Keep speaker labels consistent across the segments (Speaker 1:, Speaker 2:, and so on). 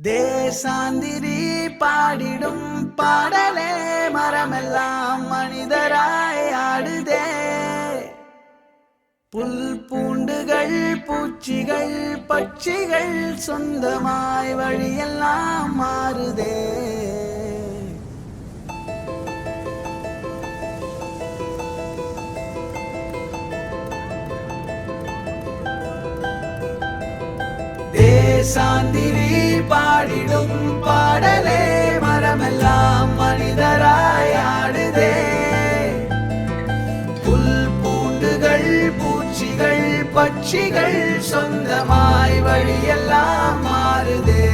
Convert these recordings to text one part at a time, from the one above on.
Speaker 1: தேசாந்திரி பாடிடும் பாடலே மரமெல்லாம் மனிதராய் ஆடுதே. புல் பூண்டுகள் பூச்சிகள் பட்சிகள் சொந்தமாய் வழியெல்லாம் மாறுதே. தேசாந்திரி பாடிடும் பாடலே மரமெல்லாம் மனிதராய் ஆடுதே. புல் பூண்டுகள் பூச்சிகள் பட்சிகள் சொந்தமாய் வழியெல்லாம் மாறுதே.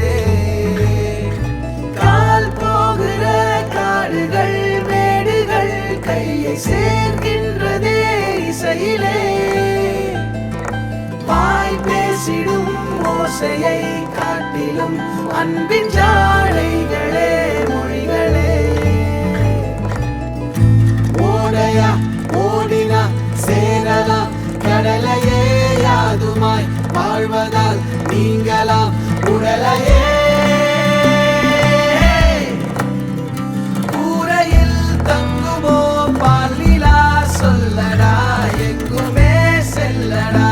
Speaker 1: கால் போகிற காடுகள் மேடுகள் கையை சேர்க்கின்றதே இசையிலே. வாய் பேசிடும் ஓசையை காட்டிலும் அன்பின் ஜாடைகளே மொழிகளே. ஓடையா ஓடினா சேரலாம் கடலையே யாதுமாய் வாழ்வதால் நீங்களாம் உடலையே. கூரையில் தங்குமோ பாலிலா சொல்லடா எங்குமே செல்லடா.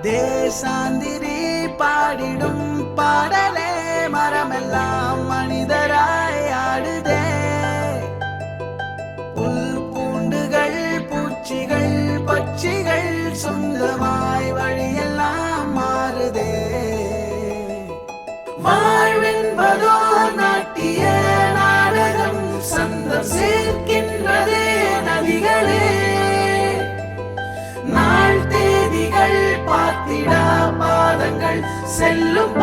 Speaker 1: தேசாந்திரி பாடிடும் பாடலே மரமெல்லாம் மனிதராய் ஆடுதே. புல் பூண்டுகள் பூச்சிகள் பட்சிகள் சொந்தமாய் வழியெல்லாம் மாறுதே. வாழ்வென்பதோ நாட்டிய நாடகம் சந்தம் சேர்க்கின்றதே நதிகளே. நாள் தேதிகள் பார்த்திடா பாதங்கள் செல்லும்